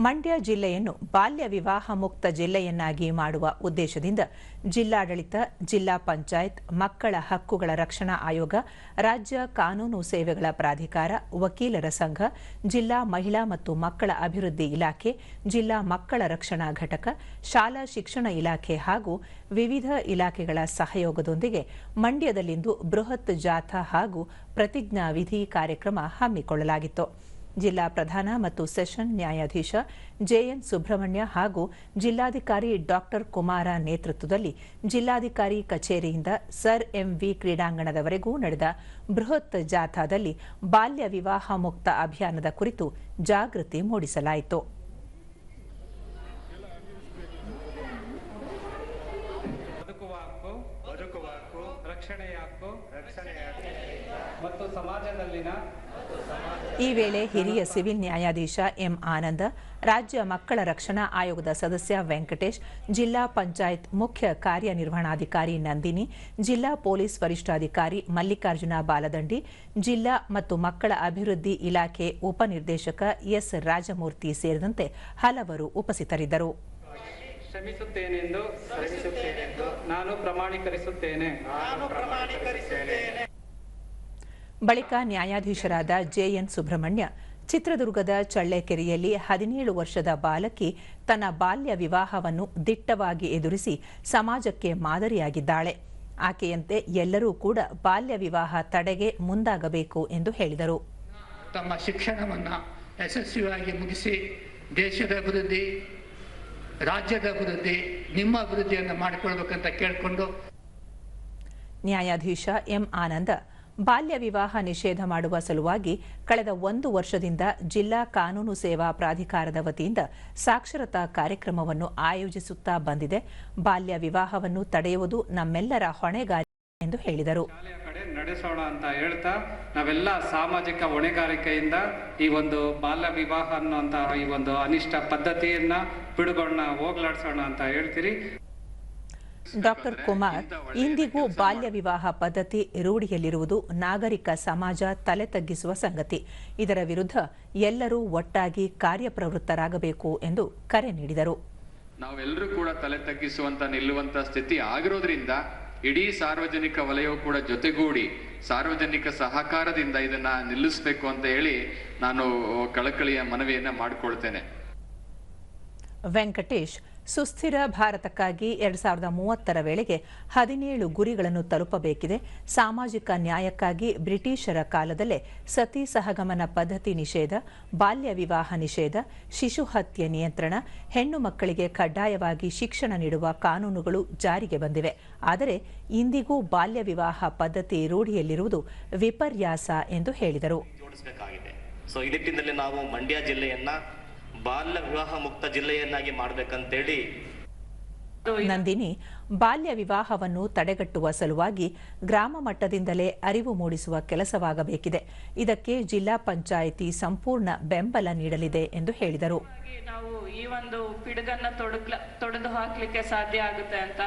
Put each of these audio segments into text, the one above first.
ಮಂಡ್ಯ ಜಿಲ್ಲೆಯನ್ನು ಬಾಲ್ಯ ವಿವಾಹ ಮುಕ್ತ ಜಿಲ್ಲೆಯನ್ನಾಗಿ ಮಾಡುವ ಉದ್ದೇಶದಿಂದ ಜಿಲ್ಲಾಡಳಿತ, ಜಿಲ್ಲಾ ಪಂಚಾಯತ್, ಮಕ್ಕಳ ಹಕ್ಕುಗಳ ರಕ್ಷಣಾ ಆಯೋಗ, ರಾಜ್ಯ ಕಾನೂನು ಸೇವೆಗಳ ಪ್ರಾಧಿಕಾರ, ವಕೀಲರ ಸಂಘ, ಜಿಲ್ಲಾ ಮಹಿಳಾ ಮತ್ತು ಮಕ್ಕಳ ಅಭಿವೃದ್ಧಿ ಇಲಾಖೆ, ಜಿಲ್ಲಾ ಮಕ್ಕಳ ರಕ್ಷಣಾ ಘಟಕ, ಶಾಲಾ ಶಿಕ್ಷಣ ಇಲಾಖೆ ಹಾಗೂ ವಿವಿಧ ಇಲಾಖೆಗಳ ಸಹಯೋಗದೊಂದಿಗೆ ಮಂಡ್ಯದಲ್ಲಿಂದು ಬೃಹತ್ ಜಾಥಾ ಹಾಗೂ ಪ್ರತಿಜ್ಞಾ ವಿಧಿ ಕಾರ್ಯಕ್ರಮ ಹಮ್ಮಿಕೊಳ್ಳಲಾಗಿತ್ತು. ಜಿಲ್ಲಾ ಪ್ರಧಾನ ಮತ್ತು ಸೆಷನ್ ನ್ಯಾಯಾಧೀಶ ಜೆಎನ್ ಸುಬ್ರಹ್ಮಣ್ಯ ಹಾಗೂ ಜಿಲ್ಲಾಧಿಕಾರಿ ಡಾಕ್ಟರ್ ಕುಮಾರ ನೇತೃತ್ವದಲ್ಲಿ ಜಿಲ್ಲಾಧಿಕಾರಿ ಕಚೇರಿಯಿಂದ ಸರ್ ಎಂವಿ ಕ್ರೀಡಾಂಗಣದವರೆಗೂ ನಡೆದ ಬೃಹತ್ ಜಾಥಾದಲ್ಲಿ ಬಾಲ್ಯ ವಿವಾಹ ಮುಕ್ತ ಅಭಿಯಾನದ ಕುರಿತು ಜಾಗೃತಿ ಮೂಡಿಸಲಾಯಿತು. ಮತ್ತು ಸಮಾಜದಲ್ಲಿನ ಈ ವೇಳೆ ಹಿರಿಯ ಸಿವಿಲ್ ನ್ಯಾಯಾಧೀಶ ಎಂ ಆನಂದ, ರಾಜ್ಯ ಮಕ್ಕಳ ರಕ್ಷಣಾ ಆಯೋಗದ ಸದಸ್ಯ ವೆಂಕಟೇಶ್, ಜಿಲ್ಲಾ ಪಂಚಾಯತ್ ಮುಖ್ಯ ಕಾರ್ಯನಿರ್ವಹಣಾಧಿಕಾರಿ ನಂದಿನಿ, ಜಿಲ್ಲಾ ಪೊಲೀಸ್ ವರಿಷ್ಠಾಧಿಕಾರಿ ಮಲ್ಲಿಕಾರ್ಜುನ ಬಾಲದಂಡಿ, ಜಿಲ್ಲಾ ಮತ್ತು ಮಕ್ಕಳ ಅಭಿವೃದ್ಧಿ ಇಲಾಖೆ ಉಪನಿರ್ದೇಶಕ ಎಸ್ ರಾಜಮೂರ್ತಿ ಸೇರಿದಂತೆ ಹಲವರು ಉಪಸ್ಥಿತರಿದ್ದರು. ಶ್ರಮಿಸುತ್ತೇನೆಂದು ನಾನು ಪ್ರಮಾಣೀಕರಿಸುತ್ತೇನೆ. ಬಳಿಕ ನ್ಯಾಯಾಧೀಶರಾದ ಜೆಎನ್ ಸುಬ್ರಹ್ಮಣ್ಯ, ಚಿತ್ರದುರ್ಗದ ಚಳ್ಳೆಕೆರೆಯಲ್ಲಿ 17 ವರ್ಷದ ಬಾಲಕಿ ತನ್ನ ಬಾಲ್ಯ ವಿವಾಹವನ್ನು ದಿಟ್ಟವಾಗಿ ಎದುರಿಸಿ ಸಮಾಜಕ್ಕೆ ಮಾದರಿಯಾಗಿದ್ದಾಳೆ. ಆಕೆಯಂತೆ ಎಲ್ಲರೂ ಕೂಡ ಬಾಲ್ಯ ವಿವಾಹ ತಡೆಗೆ ಮುಂದಾಗಬೇಕು ಎಂದು ಹೇಳಿದರು. ತಮ್ಮ ಶಿಕ್ಷಣವನ್ನು ಯಶಸ್ವಿಯಾಗಿ ಮುಗಿಸಿ ದೇಶದ ಅಭಿವೃದ್ಧಿ, ರಾಜ್ಯದ ಅಭಿವೃದ್ಧಿ, ನಿಮ್ಮ ಅಭಿವೃದ್ಧಿಯನ್ನು ಮಾಡಿಕೊಳ್ಬೇಕಂತ ಕೇಳಿಕೊಂಡು ನ್ಯಾಯಾಧೀಶ ಎಂ ಆನಂದ, ಬಾಲ್ಯ ವಿವಾಹ ನಿಷೇಧ ಮಾಡುವ ಸಲುವಾಗಿ ಕಳೆದ 1 ವರ್ಷದಿಂದ ಜಿಲ್ಲಾ ಕಾನೂನು ಸೇವಾ ಪ್ರಾಧಿಕಾರದ ವತಿಯಿಂದ ಸಾಕ್ಷರತಾ ಕಾರ್ಯಕ್ರಮವನ್ನು ಆಯೋಜಿಸುತ್ತಾ ಬಂದಿದೆ. ಬಾಲ್ಯ ವಿವಾಹವನ್ನು ತಡೆಯುವುದು ನಮ್ಮೆಲ್ಲರ ಹೊಣೆಗಾರಿಕೆ ಎಂದು ಹೇಳಿದರು. ಶಾಲೆಯ ಕಡೆ ನಡೆಸೋಣ ಅಂತ ಹೇಳ್ತಾ ನಾವೆಲ್ಲ ಸಾಮಾಜಿಕ ಹೊಣೆಗಾರಿಕೆಯಿಂದ ಈ ಒಂದು ಬಾಲ್ಯ ವಿವಾಹ ಅನ್ನುವಂತಹ ಈ ಒಂದು ಅನಿಷ್ಟ ಪದ್ಧತಿಯನ್ನ ಬಿಡುಗೋಣ, ಹೋಗ್ಲಾಡ್ಸೋಣ ಅಂತ ಹೇಳ್ತೀರಿ. ಡಾಕ್ಟರ್ ಕುಮಾರ್, ಇಂದಿಗೂ ಬಾಲ್ಯ ವಿವಾಹ ಪದ್ಧತಿ ರೂಢಿಯಲ್ಲಿರುವುದು ನಾಗರಿಕ ಸಮಾಜ ತಲೆ ತಗ್ಗಿಸುವ ಸಂಗತಿ. ಇದರ ವಿರುದ್ಧ ಎಲ್ಲರೂ ಒಟ್ಟಾಗಿ ಕಾರ್ಯಪ್ರವೃತ್ತರಾಗಬೇಕು ಎಂದು ಕರೆ ನೀಡಿದರು. ನಾವೆಲ್ಲರೂ ಕೂಡ ತಲೆ ತಗ್ಗಿಸುವಂತ ನಿಲ್ಲುವಂತ ಸ್ಥಿತಿ ಆಗಿರೋದ್ರಿಂದ ಇಡೀ ಸಾರ್ವಜನಿಕ ವಲಯವು ಕೂಡ ಜೊತೆಗೂಡಿ ಸಾರ್ವಜನಿಕ ಸಹಕಾರದಿಂದ ಇದನ್ನ ನಿಲ್ಲಿಸಬೇಕು ಅಂತ ಹೇಳಿ ನಾನು ಕಳಕಳಿಯ ಮನವಿಯನ್ನ ಮಾಡಿಕೊಳ್ತೇನೆ. ವೆಂಕಟೇಶ್, ಸುಸ್ಥಿರ ಭಾರತಕ್ಕಾಗಿ 2030ರ ವೇಳೆಗೆ 17 ಗುರಿಗಳನ್ನು ತಲುಪಬೇಕಿದೆ. ಸಾಮಾಜಿಕ ನ್ಯಾಯಕ್ಕಾಗಿ ಬ್ರಿಟಿಷರ ಕಾಲದಲ್ಲೇ ಸತಿ ಸಹಗಮನ ಪದ್ಧತಿ ನಿಷೇಧ, ಬಾಲ್ಯ ವಿವಾಹ ನಿಷೇಧ, ಶಿಶು ಹತ್ಯೆ ನಿಯಂತ್ರಣ, ಹೆಣ್ಣು ಮಕ್ಕಳಿಗೆ ಕಡ್ಡಾಯವಾಗಿ ಶಿಕ್ಷಣ ನೀಡುವ ಕಾನೂನುಗಳು ಜಾರಿಗೆ ಬಂದಿವೆ. ಆದರೆ ಇಂದಿಗೂ ಬಾಲ್ಯ ವಿವಾಹ ಪದ್ಧತಿ ರೂಢಿಯಲ್ಲಿರುವುದು ವಿಪರ್ಯಾಸ ಎಂದು ಹೇಳಿದರು. ಈ ನಿಟ್ಟಿನಲ್ಲಿ ನಾವು ಮಂಡ್ಯ ಜಿಲ್ಲೆಯನ್ನ ಬಾಲ್ಯ ವಿವಾಹ ಮುಕ್ತ ಜಿಲ್ಲೆಯನ್ನಾಗಿ ಮಾಡಬೇಕಂತೇಳಿ. ನಂದಿನಿ, ಬಾಲ್ಯ ವಿವಾಹವನ್ನು ತಡೆಗಟ್ಟುವ ಸಲುವಾಗಿ ಗ್ರಾಮ ಮಟ್ಟದಿಂದಲೇ ಅರಿವು ಮೂಡಿಸುವ ಕೆಲಸವಾಗಬೇಕಿದೆ. ಇದಕ್ಕೆ ಜಿಲ್ಲಾ ಪಂಚಾಯಿತಿ ಸಂಪೂರ್ಣ ಬೆಂಬಲ ನೀಡಲಿದೆ ಎಂದು ಹೇಳಿದರು. ನಾವು ಈ ಒಂದು ಪಿಡುಗನ್ನ ತೊಡೆದು ಹಾಕ್ಲಿಕ್ಕೆ ಸಾಧ್ಯ ಆಗುತ್ತೆ ಅಂತ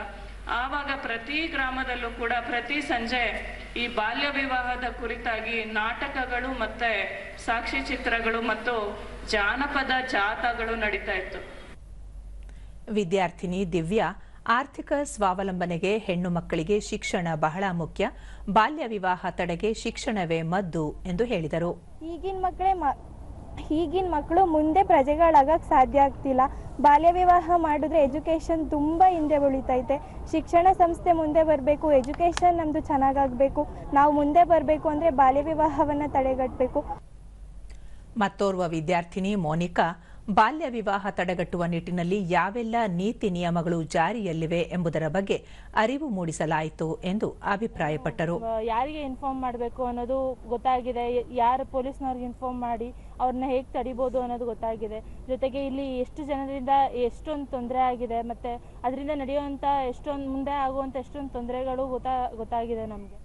ಆವಾಗ ಪ್ರತಿ ಗ್ರಾಮದಲ್ಲೂ ಕೂಡ ಪ್ರತಿ ಸಂಜೆ ಈ ಬಾಲ್ಯ ವಿವಾಹದ ಕುರಿತಾಗಿ ನಾಟಕಗಳು ಮತ್ತೆ ಸಾಕ್ಷಿ ಚಿತ್ರಗಳು ಮತ್ತು ಜಾನಪದ ಜಾಥಾಗಳು ನಡೀತಾ ಇತ್ತು. ವಿದ್ಯಾರ್ಥಿನಿ ದಿವ್ಯಾ, ಆರ್ಥಿಕ ಸ್ವಾವಲಂಬನೆಗೆ ಹೆಣ್ಣು ಮಕ್ಕಳಿಗೆ ಶಿಕ್ಷಣ ಬಹಳ ಮುಖ್ಯ. ಬಾಲ್ಯ ವಿವಾಹ ತಡೆಗೆ ಶಿಕ್ಷಣವೇ ಮದ್ದು ಎಂದು ಹೇಳಿದರು. ಈಗಿನ ಮಕ್ಕಳು ಮುಂದೆ ಪ್ರಜೆಗಳಾಗಕ್ಕೆ ಸಾಧ್ಯ ಆಗ್ತಿಲ್ಲ. ಬಾಲ್ಯ ವಿವಾಹ ಮಾಡಿದ್ರೆ ಎಜುಕೇಷನ್ ತುಂಬ ಹಿಂದೆ ಉಳಿತೈತೆ. ಶಿಕ್ಷಣ ಸಂಸ್ಥೆ ಮುಂದೆ ಬರಬೇಕು, ಎಜುಕೇಷನ್ ನಮ್ಮದು ಚೆನ್ನಾಗಾಗಬೇಕು. ನಾವು ಮುಂದೆ ಬರಬೇಕು ಅಂದರೆ ಬಾಲ್ಯ ವಿವಾಹವನ್ನು ತಡೆಗಟ್ಟಬೇಕು. ಮತ್ತೋರ್ವ ವಿದ್ಯಾರ್ಥಿನಿ ಮೋನಿಕಾ, ಬಾಲ್ಯ ವಿವಾಹ ತಡೆಗಟ್ಟುವ ನಿಟ್ಟಿನಲ್ಲಿ ಯಾವೆಲ್ಲ ನೀತಿ ನಿಯಮಗಳು ಜಾರಿಯಲ್ಲಿವೆ ಎಂಬುದರ ಬಗ್ಗೆ ಅರಿವು ಮೂಡಿಸಲಾಯಿತು ಎಂದು ಅಭಿಪ್ರಾಯಪಟ್ಟರು. ಯಾರಿಗೆ ಇನ್ಫಾರ್ಮ್ ಮಾಡಬೇಕು ಅನ್ನೋದು ಗೊತ್ತಾಗಿದೆ, ಯಾರು ಪೊಲೀಸ್ನವ್ರಿಗೆ ಇನ್ಫಾರ್ಮ್ ಮಾಡಿ ಅವ್ರನ್ನ ಹೇಗೆ ತಡಿಬೋದು ಅನ್ನೋದು ಗೊತ್ತಾಗಿದೆ. ಜೊತೆಗೆ ಇಲ್ಲಿ ಎಷ್ಟು ಜನರಿಂದ ಎಷ್ಟೊಂದು ತೊಂದರೆ ಆಗಿದೆ, ಮತ್ತು ಅದರಿಂದ ನಡೆಯುವಂಥ ಎಷ್ಟೊಂದು ಮುಂದೆ ಆಗುವಂಥ ಎಷ್ಟೊಂದು ತೊಂದರೆಗಳು ಗೊತ್ತಾಗಿದೆ ನಮಗೆ.